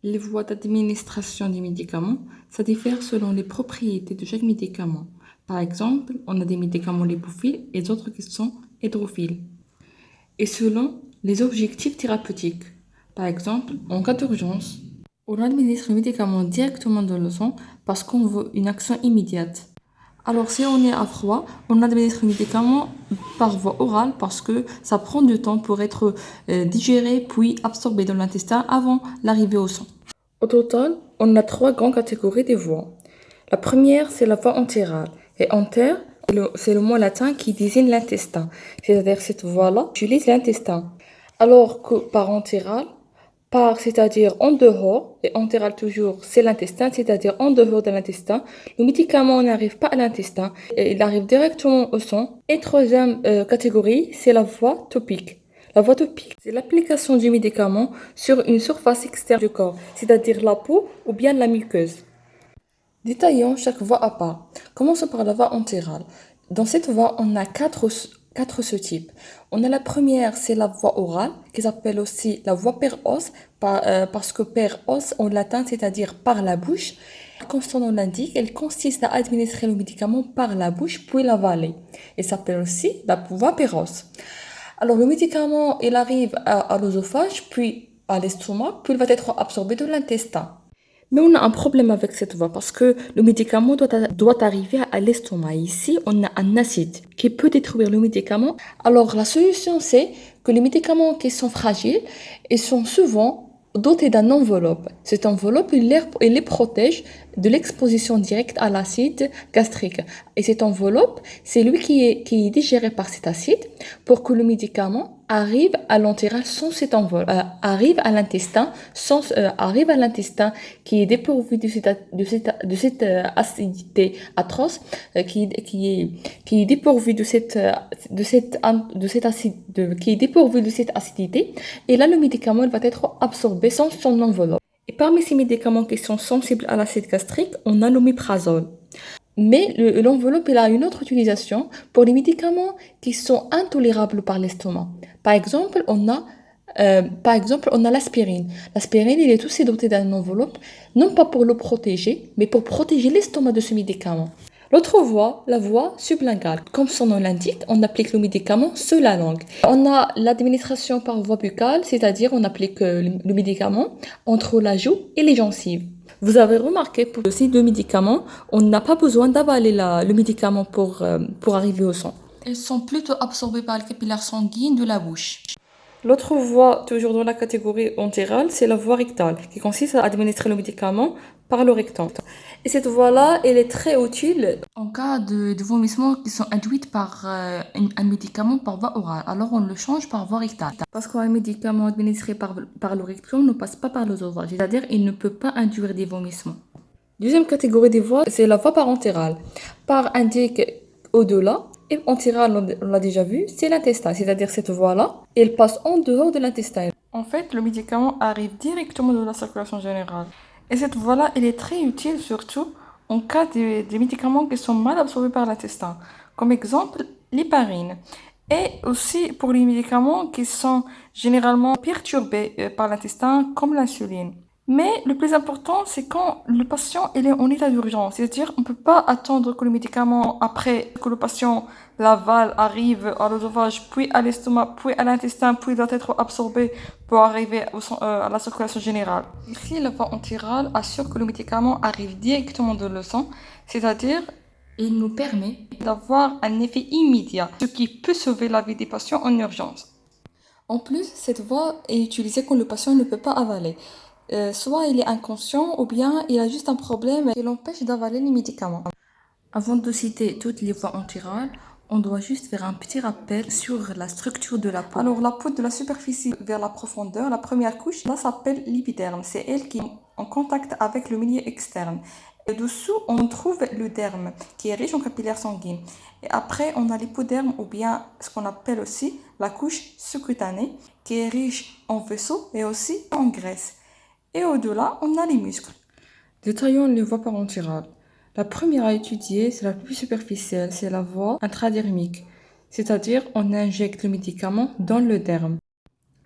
Les voies d'administration des médicaments, ça diffère selon les propriétés de chaque médicament. Par exemple, on a des médicaments lipophiles et d'autres qui sont hydrophiles. Et selon les objectifs thérapeutiques. Par exemple, en cas d'urgence, on administre le médicament directement dans le sang parce qu'on veut une action immédiate. Alors, si on est à froid, on administre le médicament par voie orale parce que ça prend du temps pour être digéré puis absorbé dans l'intestin avant l'arrivée au sang. Au total, on a trois grandes catégories de voies. La première, c'est la voie entérale. Et entère, c'est le mot latin qui désigne l'intestin. C'est-à-dire cette voie-là utilise l'intestin. Alors que par entérale, par, c'est-à-dire en dehors, et entéral toujours, c'est l'intestin, c'est-à-dire en dehors de l'intestin. Le médicament n'arrive pas à l'intestin, et il arrive directement au sang. Et troisième catégorie, c'est la voie topique. La voie topique, c'est l'application du médicament sur une surface externe du corps, c'est-à-dire la peau ou bien la muqueuse. Détaillons chaque voie à part. Commençons par la voie entérale. Dans cette voie, on a quatre sous-types. On a la première, c'est la voie orale, qui s'appelle aussi la voie per os, parce que per os en latin, c'est-à-dire par la bouche. Comme son nom l'indique, elle consiste à administrer le médicament par la bouche puis l'avaler. Elle s'appelle aussi la voie per os. Alors le médicament, il arrive à l'œsophage, puis à l'estomac, puis il va être absorbé de l'intestin. Mais on a un problème avec cette voie parce que le médicament doit arriver à l'estomac. Ici, on a un acide qui peut détruire le médicament. Alors, la solution, c'est que les médicaments qui sont fragiles, ils sont souvent dotés d'une enveloppe. Cette enveloppe, il les protège de l'exposition directe à l'acide gastrique. Et cette enveloppe, c'est lui qui est digéré par cet acide pour que le médicament arrive à l'entéral sans cette enveloppe, arrive à l'intestin arrive à l'intestin qui est dépourvu de cette acidité atroce, qui est dépourvu qui est dépourvu de cette acidité. Et là, le médicament il va être absorbé sans son enveloppe. Et parmi ces médicaments qui sont sensibles à l'acide gastrique, on a l'oméprazole. Mais l'enveloppe, elle a une autre utilisation pour les médicaments qui sont intolérables par l'estomac. Par exemple, on a l'aspirine. L'aspirine, il est aussi doté d'une enveloppe, non pas pour le protéger, mais pour protéger l'estomac de ce médicament. L'autre voie, la voie sublinguale. Comme son nom l'indique, on applique le médicament sous la langue. On a l'administration par voie buccale, c'est-à-dire on applique le médicament entre la joue et les gencives. Vous avez remarqué pour ces deux médicaments, on n'a pas besoin d'avaler le médicament pour arriver au sang. Ils sont plutôt absorbés par les capillaires sanguines de la bouche. L'autre voie, toujours dans la catégorie entérale, c'est la voie rectale, qui consiste à administrer le médicament par le rectum. Et cette voie-là, elle est très utile en cas de vomissements qui sont induits par un médicament par voie orale. Alors on le change par voie rectale. Parce qu'un médicament administré par le rectum ne passe pas par l'œsophage, c'est-à-dire il ne peut pas induire des vomissements. Deuxième catégorie des voies, c'est la voie parentérale. Par indique au-delà, et entérale, on l'a déjà vu, c'est l'intestin, c'est-à-dire cette voie-là, elle passe en dehors de l'intestin. En fait, le médicament arrive directement de la circulation générale. Et cette voie-là, elle est très utile surtout en cas des médicaments qui sont mal absorbés par l'intestin. Comme exemple, l'héparine. Et aussi pour les médicaments qui sont généralement perturbés par l'intestin, comme l'insuline. Mais le plus important, c'est quand le patient il est en état d'urgence. C'est-à-dire, on ne peut pas attendre que le médicament, après que le patient l'avale, arrive à l'œsophage, puis à l'estomac, puis à l'intestin, puis doit être absorbé pour arriver à la circulation générale. Ici, la voie entérale assure que le médicament arrive directement dans le sang, c'est-à-dire, il nous permet d'avoir un effet immédiat, ce qui peut sauver la vie des patients en urgence. En plus, cette voie est utilisée quand le patient ne peut pas avaler. Soit il est inconscient ou bien il a juste un problème qui l'empêche d'avaler les médicaments. Avant de citer toutes les voies entérales, on doit juste faire un petit rappel sur la structure de la peau. Alors la peau de la superficie vers la profondeur, la première couche, là s'appelle l'épiderme. C'est elle qui est en contact avec le milieu externe. Et dessous, on trouve le derme, qui est riche en capillaires sanguines. Et après, on a l'hypoderme, ou bien ce qu'on appelle aussi la couche sous-cutanée, qui est riche en vaisseaux et aussi en graisse. Et au-delà, on a les muscles. Détaillons les voies parentérales. La première à étudier, c'est la plus superficielle, c'est la voie intradermique. C'est-à-dire, on injecte le médicament dans le derme.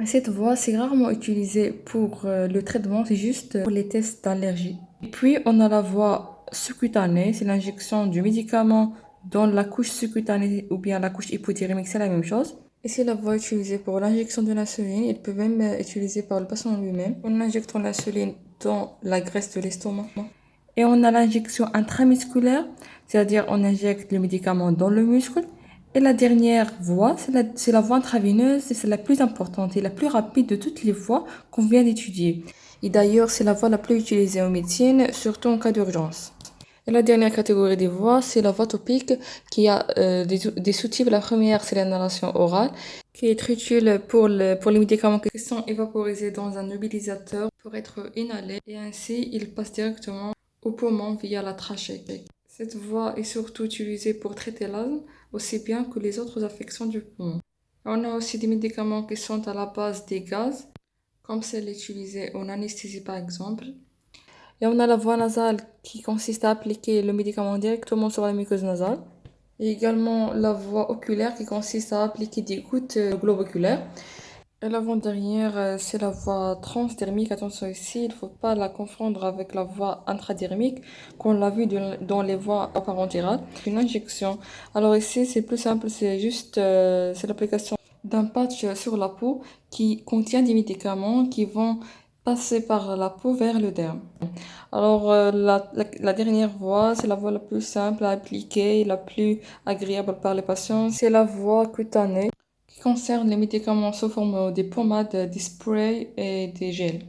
Cette voie, c'est rarement utilisée pour le traitement, c'est juste pour les tests d'allergie. Et puis, on a la voie sous-cutanée, c'est l'injection du médicament dans la couche sous-cutanée ou bien la couche hypodermique, c'est la même chose. Et c'est la voie utilisée pour l'injection de l'insuline. Il peut même être utilisé par le patient lui-même. On injecte l'insuline dans la graisse de l'estomac. Et on a l'injection intramusculaire, c'est-à-dire on injecte le médicament dans le muscle. Et la dernière voie, c'est la voie intravéneuse et c'est la plus importante et la plus rapide de toutes les voies qu'on vient d'étudier. Et d'ailleurs, c'est la voie la plus utilisée en médecine, surtout en cas d'urgence. Et la dernière catégorie des voies, c'est la voie topique qui a des sous-types. La première, c'est l'inhalation orale, qui est utile pour les médicaments qui sont évaporisés dans un nébulisateur pour être inhalés et ainsi ils passent directement au poumon via la trachée. Cette voie est surtout utilisée pour traiter l'asthme aussi bien que les autres affections du poumon. On a aussi des médicaments qui sont à la base des gaz, comme celle utilisée en anesthésie par exemple. Et on a la voie nasale qui consiste à appliquer le médicament directement sur la muqueuse nasale. Et également la voie oculaire qui consiste à appliquer des gouttes au globe oculaire. Et l'avant-dernière, c'est la voie transdermique. Attention ici, il ne faut pas la confondre avec la voie intradermique qu'on l'a vu dans les voies apparentérales. Une injection. Alors ici, c'est plus simple, c'est juste c'est l'application d'un patch sur la peau qui contient des médicaments qui vont passer par la peau vers le derme. Alors la dernière voie, c'est la voie la plus simple à appliquer et la plus agréable par les patients. C'est la voie cutanée qui concerne les médicaments sous forme des pommades, des sprays et des gels.